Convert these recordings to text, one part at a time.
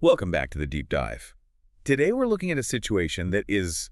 Welcome back to the Deep Dive. Today we're looking at a situation that is,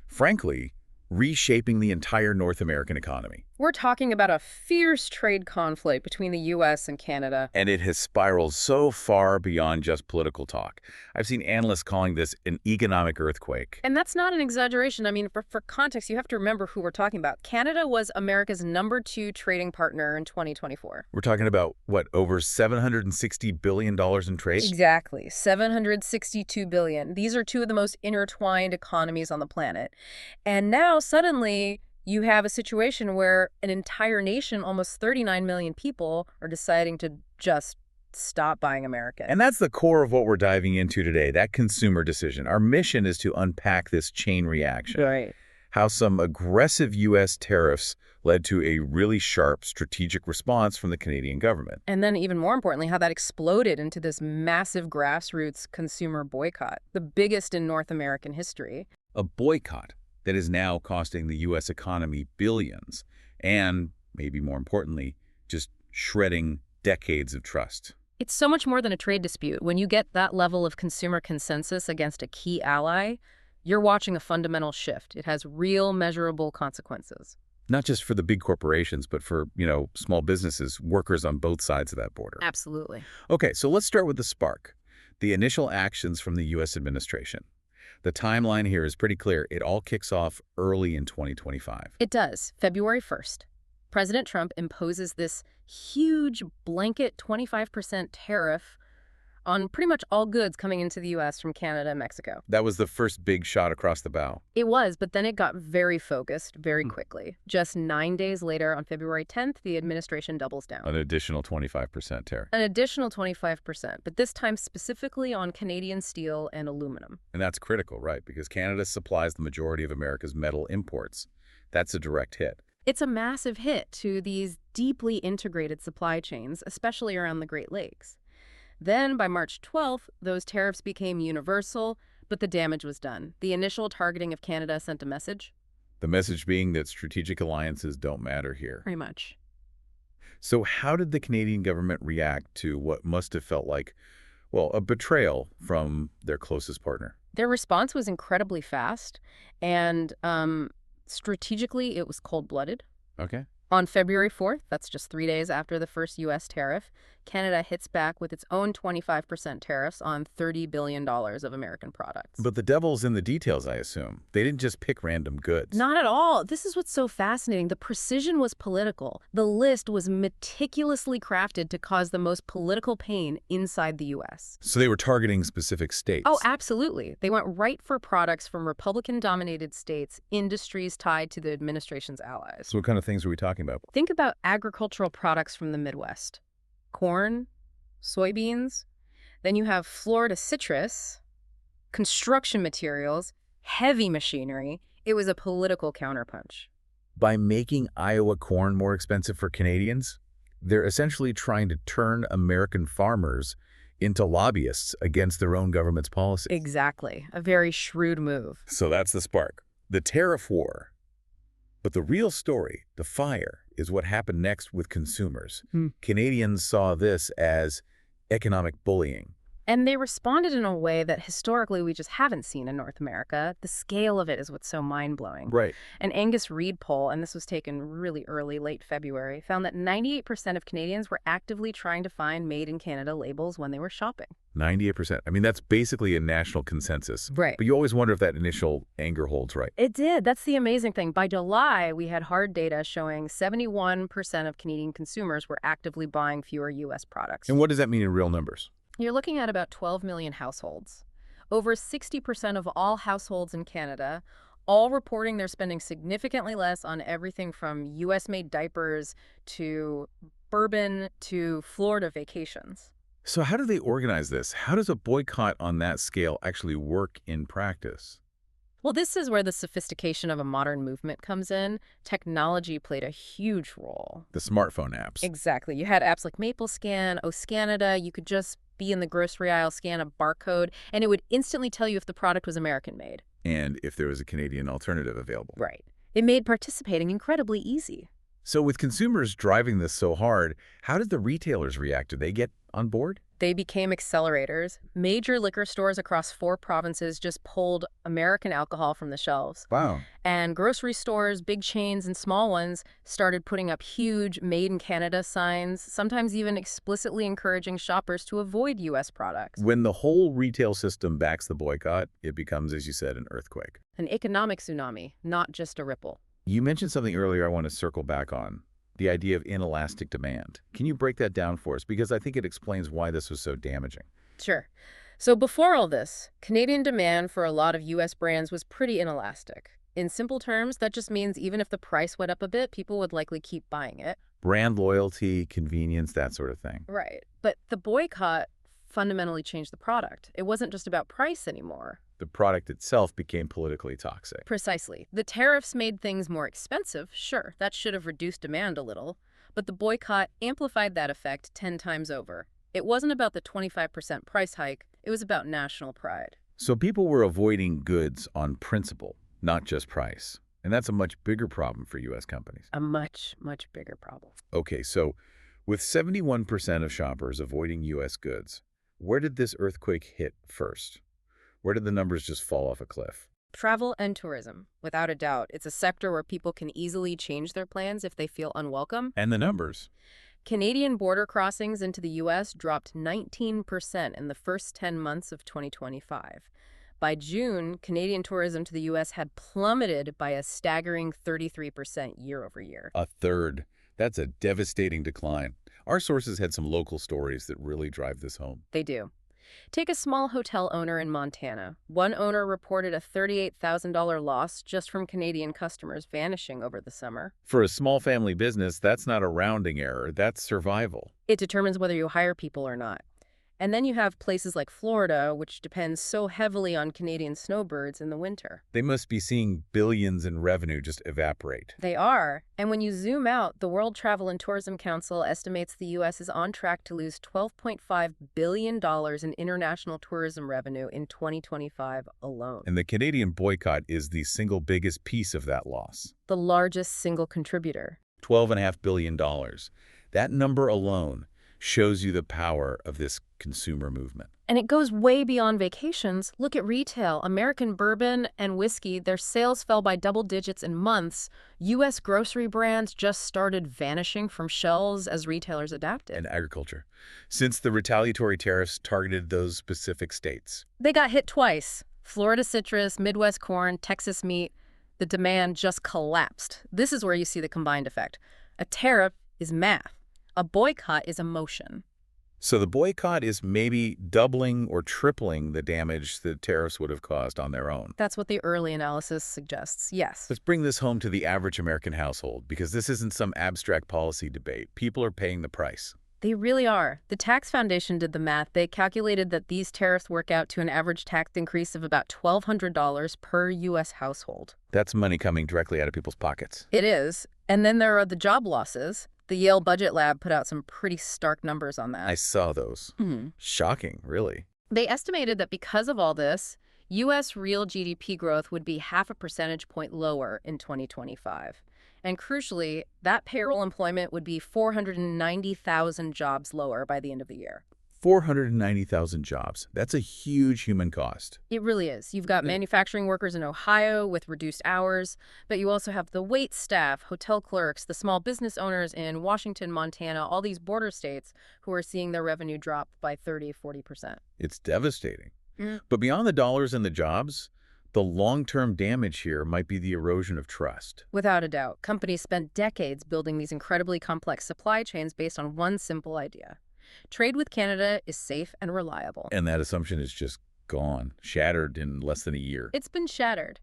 frankly, reshaping the entire North American economy. We're talking about a fierce trade conflict between the U.S. and Canada. And it has spiraled so far beyond just political talk. I've seen analysts calling this an economic earthquake. And that's not an exaggeration. I mean, for context, you have to remember who we're talking about. Canada was America's #2 trading partner in 2024. We're talking about, what, over $760 billion in trade? Exactly. $762 billion. These are two of the most intertwined economies on the planet. And now, suddenly, you have a situation where an entire nation, almost 39 million people, are deciding to just stop buying American. And that's the core of what we're diving into today, that consumer decision. Our mission is to unpack this chain reaction. Right. How some aggressive U.S. tariffs led to a really sharp strategic response from the Canadian government. And then even more importantly, how that exploded into this massive grassroots consumer boycott, the biggest in North American history. A boycott that is now costing the U.S. economy billions and, maybe more importantly, just shredding decades of trust. It's so much more than a trade dispute. When you get that level of consumer consensus against a key ally, you're watching a fundamental shift. It has real measurable consequences. Not just for the big corporations, but for, small businesses, workers on both sides of that border. Absolutely. Okay, so let's start with the spark, the initial actions from the U.S. administration. The timeline here is pretty clear. It all kicks off early in 2025. It does. February 1st. President Trump imposes this huge blanket 25% tariff on pretty much all goods coming into the U.S. from Canada and Mexico. That was the first big shot across the bow. It was, but then it got very focused very quickly. Just 9 days later, on February 10th, the administration doubles down. An additional 25% tariff. An additional 25%, but this time specifically on Canadian steel and aluminum. And that's critical, right? Because Canada supplies the majority of America's metal imports. That's a direct hit. It's a massive hit to these deeply integrated supply chains, especially around the Great Lakes. Then, by March 12th, those tariffs became universal, but the damage was done. The initial targeting of Canada sent a message. The message being that strategic alliances don't matter here. Very much. So how did the Canadian government react to what must have felt like, well, a betrayal from their closest partner? Their response was incredibly fast, and strategically, it was cold-blooded. Okay. On February 4th, that's just 3 days after the first U.S. tariff, Canada hits back with its own 25% tariffs on $30 billion of American products. But the devil's in the details, I assume. They didn't just pick random goods. Not at all. This is what's so fascinating. The precision was political. The list was meticulously crafted to cause the most political pain inside the U.S. So they were targeting specific states. Oh, absolutely. They went right for products from Republican-dominated states, industries tied to the administration's allies. So what kind of things are we talking about? Think about agricultural products from the Midwest. Corn, soybeans. Then you have Florida citrus, construction materials, heavy machinery. It was a political counterpunch. By making Iowa corn more expensive for Canadians, they're essentially trying to turn American farmers into lobbyists against their own government's policies. Exactly. A very shrewd move. So that's the spark. The tariff war. But the real story, the fire, is what happened next with consumers. Canadians saw this as economic bullying. And they responded in a way that historically we just haven't seen in North America. The scale of it is what's so mind-blowing. Right. An Angus Reid poll, and this was taken really early, late February, found that 98% of Canadians were actively trying to find Made in Canada labels when they were shopping. 98%. I mean, that's basically a national consensus. Right. But you always wonder if that initial anger holds right. It did. That's the amazing thing. By July, we had hard data showing 71% of Canadian consumers were actively buying fewer U.S. products. And what does that mean in real numbers? You're looking at about 12 million households. Over 60% of all households in Canada, all reporting they're spending significantly less on everything from U.S.-made diapers to bourbon to Florida vacations. So how do they organize this? How does a boycott on that scale actually work in practice? Well, this is where the sophistication of a modern movement comes in. Technology played a huge role. The smartphone apps. Exactly. You had apps like MapleScan, OScanada. You could just be in the grocery aisle, scan a barcode, and it would instantly tell you if the product was American-made. And if there was a Canadian alternative available. Right. It made participating incredibly easy. So with consumers driving this so hard, how did the retailers react? Did they get on board? They became accelerators. Major liquor stores across 4 provinces just pulled American alcohol from the shelves. Wow. And grocery stores, big chains and small ones, started putting up huge Made in Canada signs, sometimes even explicitly encouraging shoppers to avoid U.S. products. When the whole retail system backs the boycott, it becomes, as you said, an earthquake. An economic tsunami, not just a ripple. You mentioned something earlier I want to circle back on, the idea of inelastic demand. Can you break that down for us? Because I think it explains why this was so damaging. Sure. So before all this, Canadian demand for a lot of U.S. brands was pretty inelastic. In simple terms, that just means even if the price went up a bit, people would likely keep buying it. Brand loyalty, convenience, that sort of thing. Right. But the boycott fundamentally changed the product. It wasn't just about price anymore. The product itself became politically toxic. Precisely. The tariffs made things more expensive, sure, that should have reduced demand a little, but the boycott amplified that effect 10 times over. It wasn't about the 25% price hike, it was about national pride. So people were avoiding goods on principle, not just price. And that's a much bigger problem for U.S. companies. A much, much bigger problem. Okay, so with 71% of shoppers avoiding U.S. goods, where did this earthquake hit first? Where did the numbers just fall off a cliff? Travel and tourism, without a doubt. It's a sector where people can easily change their plans if they feel unwelcome. And the numbers? Canadian border crossings into the U.S. dropped 19% in the first 10 months of 2025. By June, Canadian tourism to the U.S. had plummeted by a staggering 33% year over year. A third. That's a devastating decline. Our sources had some local stories that really drive this home. They do. Take a small hotel owner in Montana. One owner reported a $38,000 loss just from Canadian customers vanishing over the summer. For a small family business, that's not a rounding error, that's survival. It determines whether you hire people or not. And then you have places like Florida, which depends so heavily on Canadian snowbirds in the winter. They must be seeing billions in revenue just evaporate. They are. And when you zoom out, the World Travel and Tourism Council estimates the U.S. is on track to lose $12.5 billion in international tourism revenue in 2025 alone. And the Canadian boycott is the single biggest piece of that loss. The largest single contributor. $12.5 billion. That number alone shows you the power of this consumer movement. And it goes way beyond vacations. Look at retail. American bourbon and whiskey, their sales fell by double digits in months. U.S. grocery brands just started vanishing from shelves as retailers adapted. And agriculture. Since the retaliatory tariffs targeted those specific states. They got hit twice. Florida citrus, Midwest corn, Texas meat. The demand just collapsed. This is where you see the combined effect. A tariff is math. A boycott is emotion. So the boycott is maybe doubling or tripling the damage the tariffs would have caused on their own. That's what the early analysis suggests, yes. Let's bring this home to the average American household, because this isn't some abstract policy debate. People are paying the price. They really are. The Tax Foundation did the math. They calculated that these tariffs work out to an average tax increase of about $1,200 per U.S. household. That's money coming directly out of people's pockets. It is. And then there are the job losses. The Yale Budget Lab put out some pretty stark numbers on that. I saw those. Shocking, really. They estimated that because of all this, U.S. real GDP growth would be 0.5 percentage point lower in 2025. And crucially, that payroll employment would be 490,000 jobs lower by the end of the year. 490,000 jobs. That's a huge human cost. It really is. You've got manufacturing workers in Ohio with reduced hours, but you also have the wait staff, hotel clerks, the small business owners in Washington, Montana, all these border states who are seeing their revenue drop by 30–40%. It's devastating. But beyond the dollars and the jobs, the long-term damage here might be the erosion of trust. Without a doubt. Companies spent decades building these incredibly complex supply chains based on one simple idea. Trade with Canada is safe and reliable. And that assumption is just gone, shattered in less than a year. It's been shattered.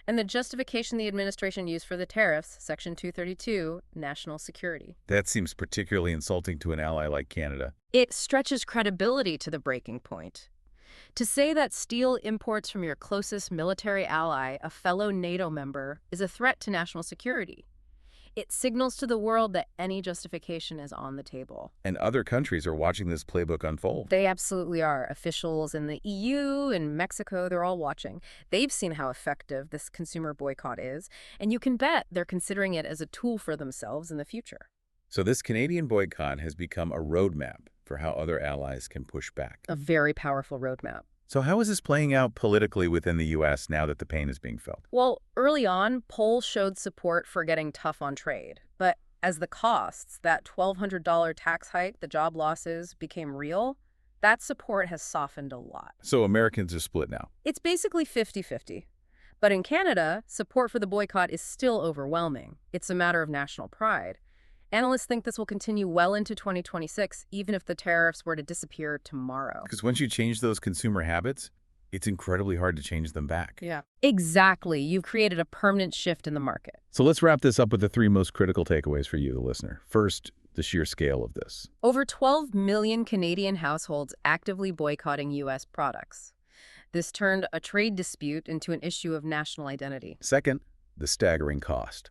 And the justification the administration used for the tariffs, Section 232, national security. That seems particularly insulting to an ally like Canada. It stretches credibility to the breaking point. To say that steel imports from your closest military ally, a fellow NATO member, is a threat to national security. It signals to the world that any justification is on the table. And other countries are watching this playbook unfold. They absolutely are. Officials in the EU and Mexico, they're all watching. They've seen how effective this consumer boycott is, and you can bet they're considering it as a tool for themselves in the future. So this Canadian boycott has become a roadmap for how other allies can push back. A very powerful roadmap. So how is this playing out politically within the U.S. now that the pain is being felt? Well, early on, polls showed support for getting tough on trade. But as the costs, that $1,200 tax hike, the job losses, became real, that support has softened a lot. So Americans are split now. It's basically 50-50. But in Canada, support for the boycott is still overwhelming. It's a matter of national pride. Analysts think this will continue well into 2026, even if the tariffs were to disappear tomorrow. Because once you change those consumer habits, it's incredibly hard to change them back. Yeah. Exactly. You've created a permanent shift in the market. So let's wrap this up with the 3 most critical takeaways for you, the listener. First, the sheer scale of this. Over 12 million Canadian households actively boycotting U.S. products. This turned a trade dispute into an issue of national identity. Second, the staggering cost.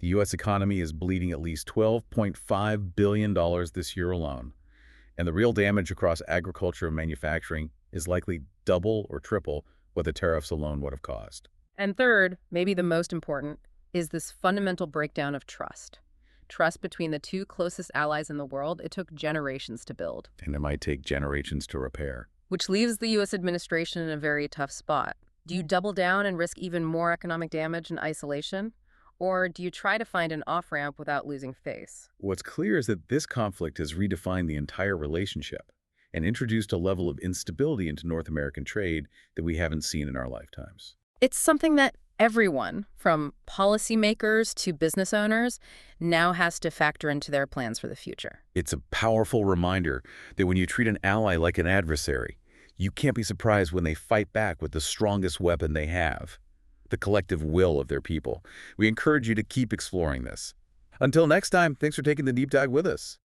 The U.S. economy is bleeding at least $12.5 billion this year alone, and the real damage across agriculture and manufacturing is likely double or triple what the tariffs alone would have caused. And third, maybe the most important, is this fundamental breakdown of trust. Trust between the 2 closest allies in the world, it took generations to build. And it might take generations to repair. Which leaves the U.S. administration in a very tough spot. Do you double down and risk even more economic damage and isolation? Or do you try to find an off-ramp without losing face? What's clear is that this conflict has redefined the entire relationship and introduced a level of instability into North American trade that we haven't seen in our lifetimes. It's something that everyone, from policymakers to business owners, now has to factor into their plans for the future. It's a powerful reminder that when you treat an ally like an adversary, you can't be surprised when they fight back with the strongest weapon they have, the collective will of their people. We encourage you to keep exploring this. Until next time, thanks for taking the deep dive with us.